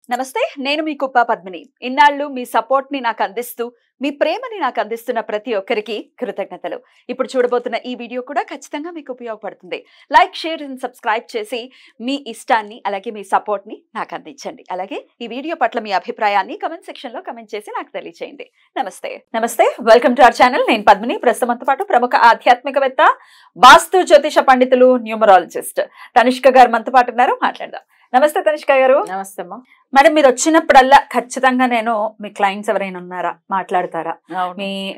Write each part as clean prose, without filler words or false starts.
నమస్తే, నేను మీ కుప్ప పద్మిని. ఇన్నాళ్ళు మీ సపోర్ట్ ని నాకు అందిస్తూ, మీ ప్రేమని నాకు అందిస్తున్న ప్రతి ఒక్కరికి కృతజ్ఞతలు. ఇప్పుడు చూడబోతున్న ఈ వీడియో కూడా ఖచ్చితంగా మీకు ఉపయోగపడుతుంది. లైక్, షేర్ అండ్ సబ్స్క్రైబ్ చేసి మీ ఇష్టాన్ని అలాగే మీ సపోర్ట్ ని నాకు అందించండి. అలాగే ఈ వీడియో పట్ల మీ అభిప్రాయాన్ని కమెంట్ సెక్షన్ లో కమెంట్ చేసి నాకు తెలియజేయండి. నమస్తే, వెల్కమ్ టు అవర్ ఛానల్. నేను పద్మిని. ప్రస్తుతంతో పాటు ప్రముఖ ఆధ్యాత్మికవేత్త, వాస్తు జ్యోతిష పండితులు, న్యూమరాలజిస్ట్ తనిష్క గారు మనతో పాటు ఉన్నారు. మాట్లాడదాం. నమస్తే తనిష్క గారు. నమస్తే అమ్మా. మేడం, మీరు వచ్చినప్పుడల్లా ఖచ్చితంగా నేను మీ క్లయింట్స్ ఎవరైనా ఉన్నారా, మాట్లాడతారా,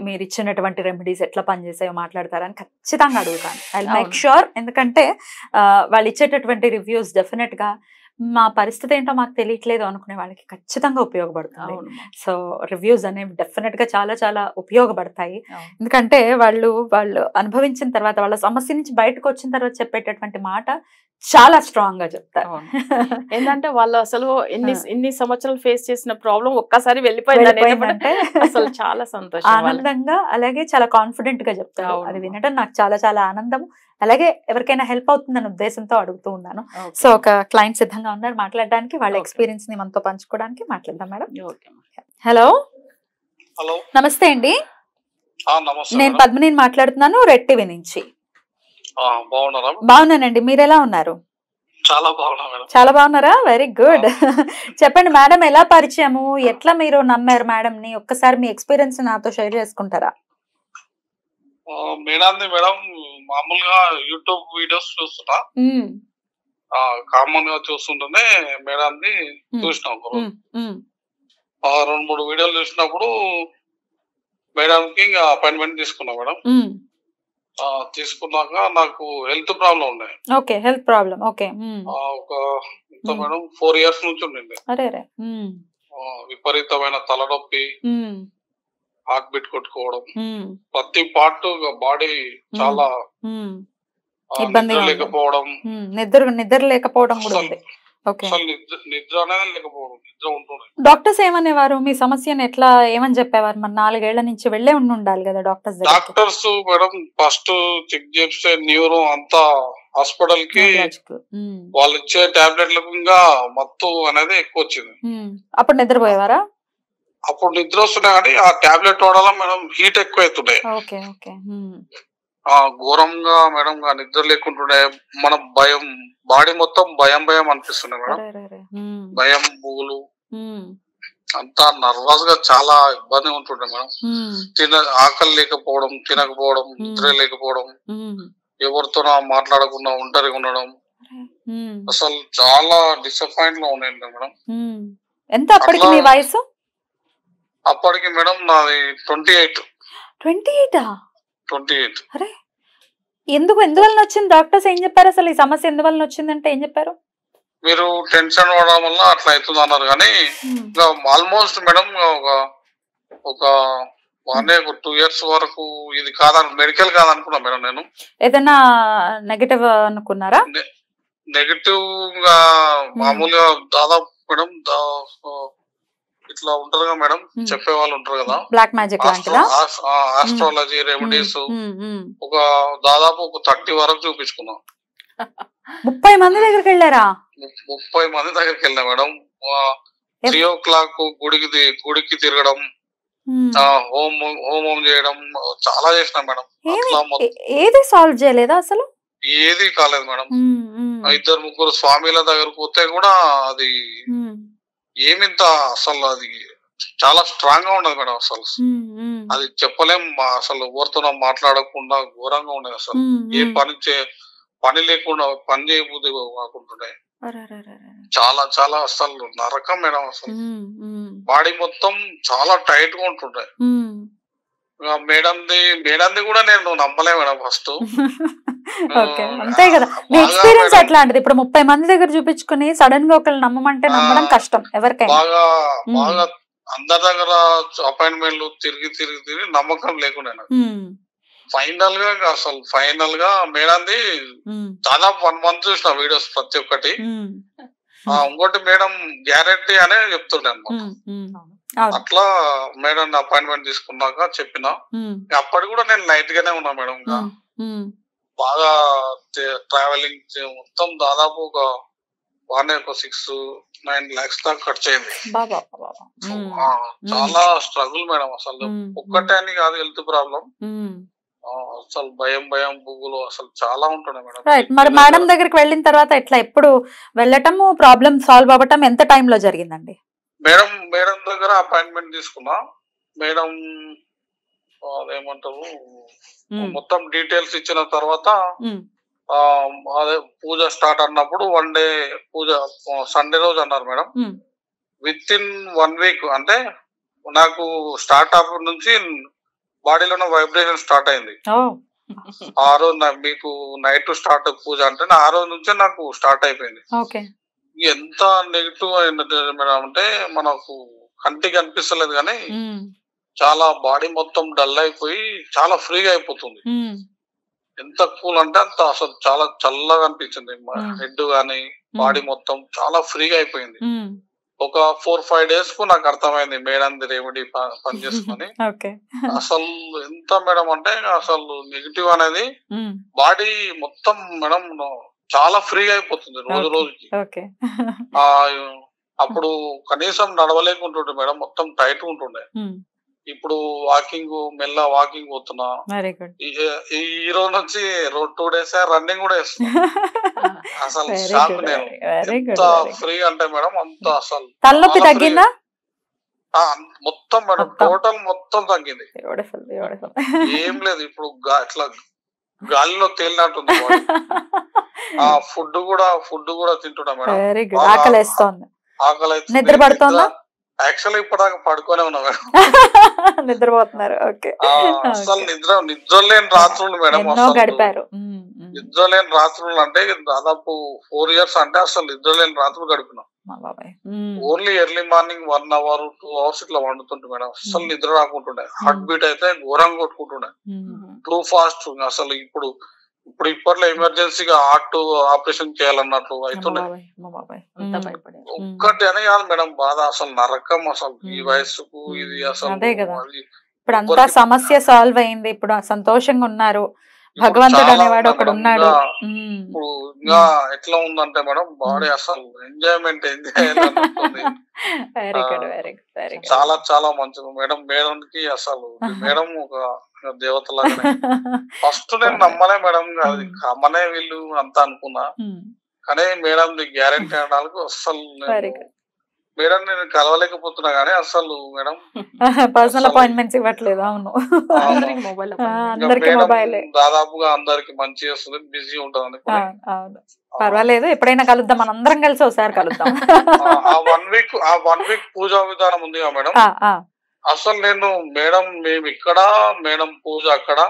మీరు ఇచ్చినటువంటి రెమెడీస్ ఎట్లా పనిచేసాయో మాట్లాడతారా అని ఖచ్చితంగా అడుగుతాను. I make sure. ఎందుకంటే వాళ్ళు ఇచ్చేటటువంటి రివ్యూస్ డెఫినెట్ గా మా పరిస్థితి ఏంటో మాకు తెలియట్లేదు అనుకునే వాళ్ళకి ఖచ్చితంగా ఉపయోగపడుతుంది. సో రివ్యూస్ అనేవి డెఫినెట్ గా చాలా చాలా ఉపయోగపడతాయి. ఎందుకంటే వాళ్ళు అనుభవించిన తర్వాత, వాళ్ళ సమస్య నుంచి బయటకు వచ్చిన తర్వాత చెప్పేటటువంటి మాట చాలా స్ట్రాంగ్ గా చెప్తారు. ఏంటంటే వాళ్ళు అసలు ఎన్ని సంవత్సరాలు ఫేస్ చేసిన ప్రాబ్లం ఒక్కసారి వెళ్ళిపోయిందంటే అసలు చాలా సంతోషం, ఆనందంగా, అలాగే చాలా కాన్ఫిడెంట్ గా చెప్తారు. అది వినడం నాకు చాలా చాలా ఆనందం. అలాగే ఎవరికైనా హెల్ప్ అవుతుందన్న ఉద్దేశంతో అడుగుతూ ఉన్నాను. సో ఒక క్లయింట్ సిద్ధంగా ఉన్నారు మాట్లాడడానికి, వాళ్ళ ఎక్స్పీరియన్స్ ని మనతో పంచుకోవడానికి. మాట్లాడదాం మేడం. హలో. హలో, నమస్తే అండి. నేను పద్మిని మాట్లాడుతున్నాను, రెడ్ టీవీ నుంచి. బాగున్నానండి, మీరు ఎలా ఉన్నారు? చాలా బాగున్నారా? Very good. చెప్పండి మేడం, ఎలా పరిచయము, ఎట్లా మీరు నమ్మారు మేడం ని? ఒక్కసారి మీ ఎక్స్పీరియన్స్ నాతో షేర్ చేసుకుంటారా? మేడం మామూలుగా యూట్యూబ్ వీడియోస్ చూస్తున్నా, కామన్ గా చూస్తుంటేనే మేడాన్ని చూసినాం. 2-3 వీడియోలు చూసినప్పుడు మేడంకి ఇంకా అపాయింట్మెంట్ తీసుకున్నా మేడం. తీసుకున్నాక నాకు హెల్త్ ప్రాబ్లం ఉండే. Okay, health problem. ఓకే. ఒక మేడం 4 years నుంచి ఉండింది. విపరీతమైన తలనొప్పి, హార్ట్ బీట్ కొట్టుకోవడం, ప్రతి పార్ట్ బాడీ చాలా ఇబ్బందిగా లేకపోవడం, నిద్ర లేకపోవడం కూడా ఉంది. నిద్ర అనేది లేకపోవడం, నిద్ర ఉంటుంది. డాక్టర్స్ ఏమనేవారు? మీ సమస్యను ఎట్లా ఏమని చెప్పేవారు? మరి 4 ఏళ్ల నుంచి వెళ్ళే ఉండాలి కదా doctors. Doctors madam first check చేస్తే న్యూరో అంతా హాస్పిటల్ కి వాళ్ళు ఇచ్చే టాబ్లెట్లకు ఇంకా మత్తు అనేది ఎక్కువ వచ్చింది. అప్పుడు నిద్రపోయేవారా? అప్పుడు నిద్ర వస్తున్నాయి కానీ ఆ టాబ్లెట్ వాడాల మేడం హీట్ ఎక్కువ అవుతుండే. ఘోరంగా మేడం నిద్ర లేకుంటుండే. మన భయం, బాడీ మొత్తం భయం అనిపిస్తుండే మేడం. భయం, బూలు అంతా నర్వస్ గా చాలా ఇబ్బంది ఉంటుండే మేడం. ఆకలి లేకపోవడం, తినకపోవడం, నిద్ర లేకపోవడం, ఎవరితోనో మాట్లాడకుండా ఒంటరిగా ఉండడం, అసలు చాలా డిసప్పాయింట్ లో ఉండే మేడం. ఎంత అప్పటికి మీ వయసు? అప్పటికి మేడం నాది 28. 28. అరే, ఎందువల్ల వచ్చింది? డాక్టర్స్ ఏం చెప్పారు? అసలు ఈ సమస్య ఎందువల్ల వచ్చిందంటే ఏం చెప్పారు? మీరు టెన్షన్ పడడం వల్ల అట్లా అవుతుంది అన్నారు. కానీ ఆల్మోస్ట్ మేడం ఒక 2 years వరకు ఇది మెడికల్ కాదనుకున్నా మేడం. నేను ఏదైనా నెగటివ్ అనుకున్నారా? నెగటివ్ గా మామూలుగా దాదాపు మేడం ఇట్లా ఉంటారు కదా మేడం, చెప్పే వాళ్ళు ఉంటారు కదా, బ్లాక్ మ్యాజిక్ లాంటిదా, ఆస్ట్రాలజీ రెమెడీస్. ఒక దాదాపు 30 వరకు చూపించుకున్నాం. 30 మంది దగ్గరికి వెళ్ళారా? 30 మంది దగ్గరికి వెళ్ళా మేడం. 3 o'clock గుడికి తిరగడం, హోమం చేయడం, చాలా చేసినా మేడం. ఏది సాల్వ్ చేయలేదా అసలు? ఏది కాలేదు మేడం. 2-3 స్వామిల దగ్గరకు పోతే కూడా అది ఏమింత అసలు అది చాలా స్ట్రాంగ్ గా ఉండదు మేడం. అసలు అది చెప్పలేం. అసలు ఎవరితోనో మాట్లాడకుండా ఘోరంగా ఉండేది. అసలు ఏ పని లేకుండా పని చేయబుద్ధి కాకుంటుండే. చాలా చాలా అసలు నరకం మేడం. అసలు బాడీ మొత్తం చాలా టైట్ గా ఉంటుండే. మేడంది కూడా నేను నమ్మలే మేడం ఫస్ట్. అంతే కదా, మీ ఎక్స్పీరియన్స్ ఎట్లాంటిది? ఇప్పుడు 30 మంది దగ్గర చూపించుకుని సడన్ గా ఒకళ్ళు నమ్మమంటే నమ్మడం కష్టం ఎవరికైనా. బాగా అందరి దగ్గర అపాయింట్మెంట్లు తిరిగి నమ్మకం లేకుండా ఫైనల్ గా మేడంది దాదాపు 1 month చూసిన వీడియోస్ ప్రతి ఒక్కటి. ఇంకోటి మేడం గ్యారెంటీ అనే చెప్తుండే అన్నమాట. అట్లా మేడం అపాయింట్మెంట్ తీసుకున్నాక చెప్పిన. అప్పటి కూడా నేను లైట్ గానే ఉన్నా మేడం. బాగా ట్రావెలింగ్ మొత్తం దాదాపు ఒక బాగానే ఒక 6-9 lakhs దాకా ఖర్చు అయింది. బాబా చాలా స్ట్రగుల్ మేడం అసలు. ఒక్కటే అని కాదు హెల్త్ ప్రాబ్లం, అసలు భయం బుగ్గులు అసలు చాలా ఉంటుండే మేడం. రైట్. మరి మేడం దగ్గరికి వెళ్ళిన తర్వాత ఎట్లా ఎప్పుడు వెళ్ళటము, ప్రాబ్లం సాల్వ్ అవ్వటం ఎంత టైంలో జరిగిందండి? మేడం దగ్గర అపాయింట్మెంట్ తీసుకున్నా. మేడం అదేమంటారు మొత్తం డీటెయిల్స్ ఇచ్చిన తర్వాత అదే పూజ స్టార్ట్ అన్నప్పుడు 1 day పూజ సండే రోజు అన్నారు మేడం. విత్ ఇన్ 1 week అంటే నాకు స్టార్ట్ అప్పటి నుంచి బాడీలో వైబ్రేషన్ స్టార్ట్ అయింది. ఆ రోజు మీకు నైట్ స్టార్ట్ పూజ అంటే ఆ రోజు నుంచే నాకు స్టార్ట్ అయిపోయింది. ఎంత నెగిటివ్ అయినట్టు మేడం అంటే మనకు కంటికి అనిపిస్తలేదు కానీ చాలా బాడీ మొత్తం డల్ అయిపోయి చాలా ఫ్రీగా అయిపోతుంది. ఎంత కూల్ అంటే అంత అసలు చాలా చల్లగా అనిపించింది. హెడ్ గానీ బాడీ మొత్తం చాలా ఫ్రీగా అయిపోయింది. ఒక 4-5 days కు నాకు అర్థమైంది మేడం రెమెడీ పనిచేస్తుందని. అసలు ఎంత మేడం అంటే అసలు నెగిటివ్ అనేది బాడీ మొత్తం మేడం చాలా ఫ్రీగా అయిపోతుంది రోజు రోజుకి. అప్పుడు కనీసం నడవలేకుంటుండే మేడం, మొత్తం టైట్ ఉంటుండే. ఇప్పుడు మెల్ల వాకింగ్ పోతున్నా. ఈ రోజు నుంచి 2 days రన్నింగ్ కూడా వేస్తున్నా. అసలు షాక్ నేను, ఎంత ఫ్రీ అంటే మేడం అంత అసలు. తలనొప్పి తగ్గిందా? మొత్తం మేడం టోటల్ మొత్తం తగ్గింది. ఏం లేదు, ఇప్పుడు ఇట్లా గాలిలో తేలినట్టుంది. ఫుడ్ కూడా తింటున్నా మేడం. ఆకలి నిద్ర పడుతుందా? యాక్చువల్లీ ఇప్పటిదాకా పడుకోనే ఉన్నా మేడం. నిద్రపోతున్నారు? అసలు నిద్ర లేని రాత్రులు మేడం. నిద్ర లేని రాత్రులు అంటే దాదాపు 4 years అంటే అసలు నిద్ర లేని రాత్రులు గడిపినా. Only early morning 1 hour 2 hours ఇట్లా వండుతుంటే మేడం. అసలు నిద్ర రాకుంటుండే. హార్ట్ బీట్ అయితే ఘోరంగా కొట్టుకుంటుండే, టూ ఫాస్ట్. అసలు ఇప్పట్లో ఎమర్జెన్సీగా హార్ట్ ఆపరేషన్ చేయాలన్నట్లు అవుతుండే. ఒక్కటి అని కాదు మేడం బాధ, అసలు నరకం అసలు ఈ వయసుకు ఇది. అసలు ఇప్పుడు అంతా సమస్య సాల్వ్ అయింది, ఇప్పుడు సంతోషంగా ఉన్నారు, భగవంతుడు అనేవాడు ఒకడు ఉన్నాడు. ఇప్పుడు ఇంకా ఎట్లా ఉందంటే మేడం బాడీ అసలు ఎంజాయ్ చాలా చాలా మంచిది మేడం. మేడంకి అసలు మేడం ఒక దేవత లాగానే. ఫస్ట్ నేను నమ్మలే మేడం, అది కమ్మనే వీళ్ళు అంతా అనుకున్నా. కానీ మేడం గ్యారెంటీ అనడానికి అసలు మేడం నేను కలవలేకపోతున్నా గానీ అసలు మేడం పర్సనల్ అపాయింట్మెంట్స్ ఇవ్వట్లేదు. అవును, దాదాపుగా అందరికి మంచి చేస్తుంది, బిజీ ఉంటుంది. పర్వాలేదు, ఎప్పుడైనా కలుద్దాం, మన అందరం కలిసి ఒకసారి కలుద్దాం. ఆ 1 week పూజా విధానం ఉంది మేడం. అసలు నేను మేడం మేము ఇక్కడ, మేడం పూజ అక్కడ,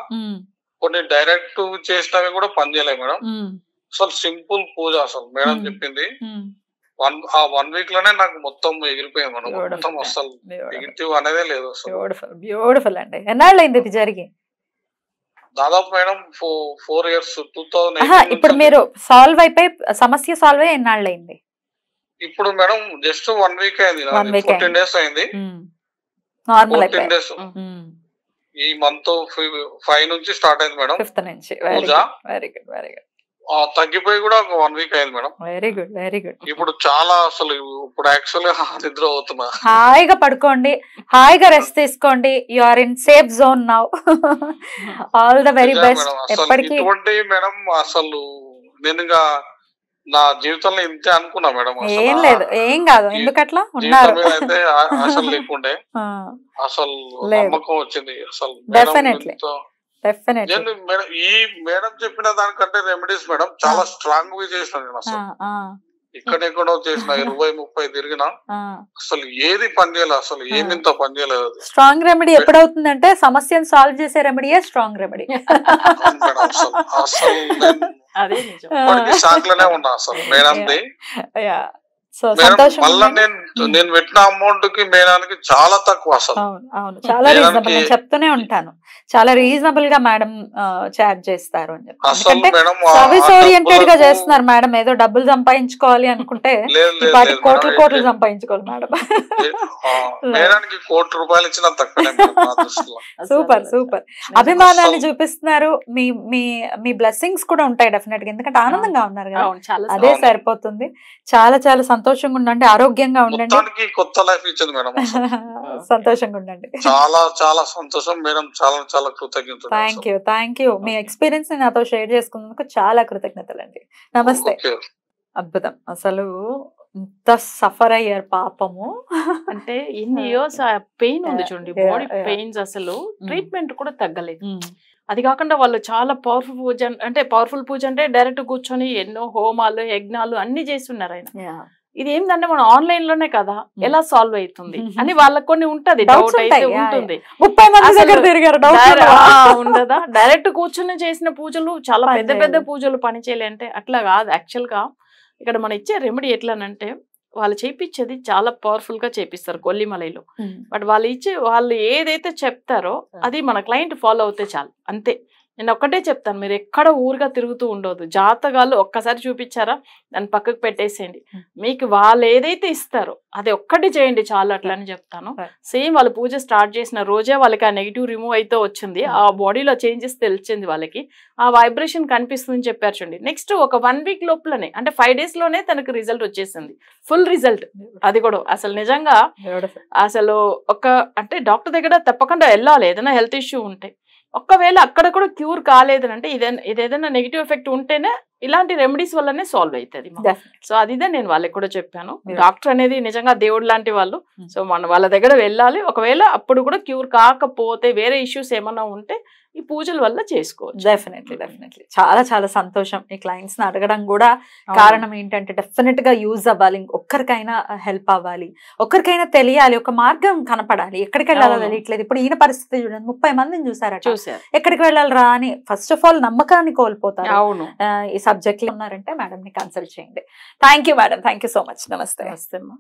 కొన్ని డైరెక్ట్ చేసినవి కూడా పనిచేయలేదు మేడం. అసలు సింపుల్ పూజ అసలు మేడం చెప్పింది. ఆ 1 week లోనే నాకు మొత్తం ఎగిరిపోయింది మేడం. మొత్తం అసలు నెగిటివ్ అనేదే లేదు అసలు. బ్యూటిఫుల్ అండి. ఎన్నాళ్ళైంది ఇది జరిగి? దాదాపు మేడం 4 years. 2008. ఇప్పుడు మీరు సాల్వ్ అయిపోయి సమస్య సాల్వ్ అయ్యి ఎన్నాళ్ళైంది? ఇప్పుడు మేడం జస్ట్ 1 week అయింది, 14 days అయింది. Normal 14 days. ఈ మంత్ 5 నుంచి స్టార్ట్ అయింది మేడం. 5th నుంచి. Very good. తగ్గిపోయి కూడా ఒక 1 week అయింది మేడం. Very good. ఇప్పుడు చాలా అసలు ఇప్పుడు యాక్చువల్లీ నిద్ర అవుతున్నా. హాయిగా పడుకోండి, హాయిగా రెస్ట్ తీసుకోండి. You are in safe zone now. All the very best. ఎప్పటికీ ఇటువంటి మేడం అసలు నేను నా జీవితంలో ఇంతే అనుకున్నా మేడం. ఏం లేదు, ఏం కాదు, ఎందుకట్లా ఉన్నారు అయితే అసలు లేకుండే. అసలు నమ్మకం వచ్చింది అసలు. డెఫినెట్లీ. ఈ మేడం చెప్పిన దానికంటే రెమెడీస్ మేడం చాలా స్ట్రాంగ్ గా చేసిన నేను. అసలు ఎక్కడెక్కడో చేసిన 20-30 తిరిగినా అసలు ఏది పని చేయలేదు, అసలు ఏమింత పని చేయలేదు. స్ట్రాంగ్ రెమెడీ ఎప్పుడవుతుందంటే సమస్యను సాల్వ్ చేసే రెమెడీయే స్ట్రాంగ్ రెమెడీ. అసలు షాక్ లోనే ఉన్నా అసలు మేడంది. సో మేడం సంతోషం మళ్ళా ఉందండి. నేను పెట్టిన అమౌంట్ కి మేడానికి చాలా తక్కువ అసలు. అవును అవును చాలా రీజనబుల్, నేను చెప్తూనే ఉంటాను చాలా రీజనబుల్ గా మేడం చార్జ్ చేస్తారు అని చెప్పి. అసలు ఎందుకంటే మేడం సర్వీస్ ఓరియంటెడ్ గా చేస్తున్నారు మేడం. ఏదో డబ్బులు సంపాదించుకోవాలి అనుకుంటే లేదు ఈ లేదు పాటి లేదు కోట్లు మేడం. కోట్లు సంపాదించుకోవాలి మేడం. మేడానికి ₹1,00,00,000 ఇచ్చినా తక్కువనే మేడం నా దృష్టిలో. Super super. అభిమానాన్ని చూపిస్తున్నారు. మీ మీ మీ బ్లెస్సింగ్స్ కూడా ఉంటాయి డెఫినెట్ గా, ఎందుకంటే ఆనందంగా ఉన్నారు కదా, అవును, చాలా అదే సరిపోతుంది. చాలా చాలా సంతోషంగా ఉండండి, ఆరోగ్యంగా ఉండండి, మొత్తానికి కొత్త లైఫ్ ఇచ్చింది మేడం అసలు. సంతోషంగా ఉండండి. చాలా చాలా సంతోషం మేడం, చాలా చాలా కృతజ్ఞతలు. థ్యాంక్ యూ మీ ఎక్స్పీరియన్స్ ని నాతో షేర్ చేసుకున్నందుకు చాలా కృతజ్ఞతలు అండి. నమస్తే. ఓకే. అద్భుతం. అసలు ఇంత సఫర్ అయ్యారు పాపము. అంటే ఇన్ని ఇయర్స్ ఆ పెయిన్ ఉంది చూడండి, బాడీ పెయిన్స్, అసలు ట్రీట్మెంట్ కూడా తగ్గలేదు. అది కాకుండా వాళ్ళు చాలా పవర్ఫుల్ పూజ, అంటే పవర్ఫుల్ పూజ అంటే డైరెక్ట్ కూర్చొని ఎన్నో హోమాలు యజ్ఞాలు అన్ని చేస్తున్నారు ఆయన. ఇది ఏంటంటే మనం ఆన్లైన్ లోనే కదా, ఎలా సాల్వ్ అవుతుంది అని వాళ్ళకి కొన్ని ఉంటది, డౌట్ అయితే ఉంటుంది. ఉండదా, డైరెక్ట్ కూర్చొని చేసిన పూజలు చాలా పెద్ద పెద్ద పూజలు పని చేయలే అంటే అట్లా కాదు. యాక్చువల్ గా ఇక్కడ మనం ఇచ్చే రెమెడీ ఎట్లానంటే వాళ్ళు చేయించేది చాలా పవర్ఫుల్ గా చేపిస్తారు కొల్లిమలైలో. బట్ వాళ్ళు ఏదైతే చెప్తారో అది మన క్లయింట్ ఫాలో అవుతే చాలు, అంతే. నేను ఒక్కటే చెప్తాను, మీరు ఎక్కడ ఊరుగా తిరుగుతూ ఉండవద్దు. జాతకాలు ఒక్కసారి చూపించారా దాన్ని పక్కకు పెట్టేసేయండి. మీకు వాళ్ళు ఏదైతే ఇస్తారో అది ఒక్కటి చేయండి చాలు, అట్లా అని చెప్తాను. సేమ్ వాళ్ళు పూజ స్టార్ట్ చేసిన రోజే వాళ్ళకి ఆ నెగిటివ్ రిమూవ్ అయితే వచ్చింది, ఆ బాడీలో చేంజెస్ తెలిసింది వాళ్ళకి, ఆ వైబ్రేషన్ కనిపిస్తుందని చెప్పారు చూడండి. నెక్స్ట్ ఒక 1 వీక్ లోపలనే, అంటే 5 days లోనే తనకు రిజల్ట్ వచ్చేసింది, ఫుల్ రిజల్ట్. అది కూడా అసలు నిజంగా అసలు అంటే డాక్టర్ దగ్గర తప్పకుండా వెళ్ళాలి ఏదైనా హెల్త్ ఇష్యూ ఉంటే. ఒక్కవేళ అక్కడ కూడా క్యూర్ కాలేదని అంటే ఇదేదైనా నెగిటివ్ ఎఫెక్ట్ ఉంటేనే ఇలాంటి రెమెడీస్ వల్లనే సాల్వ్ అవుతుంది. సో అదిదే నేను వాళ్ళకి కూడా చెప్పాను, డాక్టర్ అనేది నిజంగా దేవుడు లాంటి వాళ్ళు. సో వాళ్ళ దగ్గర వెళ్ళాలి. ఒకవేళ అప్పుడు కూడా క్యూర్ కాకపోతే వేరే ఇష్యూస్ ఏమన్నా ఉంటే ఈ పూజల వల్ల చేసుకోవచ్చు. డెఫినెట్లీ చాలా చాలా సంతోషం. ఈ క్లయింట్స్ ని అడగడం కూడా కారణం ఏంటంటే డెఫినెట్ గా యూజ్ అవ్వాలి, ఒక్కరికైనా హెల్ప్ అవ్వాలి, ఒక్కరికైనా తెలియాలి, ఒక మార్గం కనపడాలి. ఎక్కడికి వెళ్ళాలో తెలియట్లేదు. ఇప్పుడు ఈయన పరిస్థితి చూడండి, 30 మందిని చూసారట, ఎక్కడికి వెళ్ళాలరా అని ఫస్ట్ ఆఫ్ ఆల్ నమ్మకాన్ని కోల్పోతారు. ఈ సబ్జెక్ట్ లో ఉన్నారంటే మేడం ని కన్సల్ట్ చేయండి. Thank you madam, thank you so much. నమస్తే.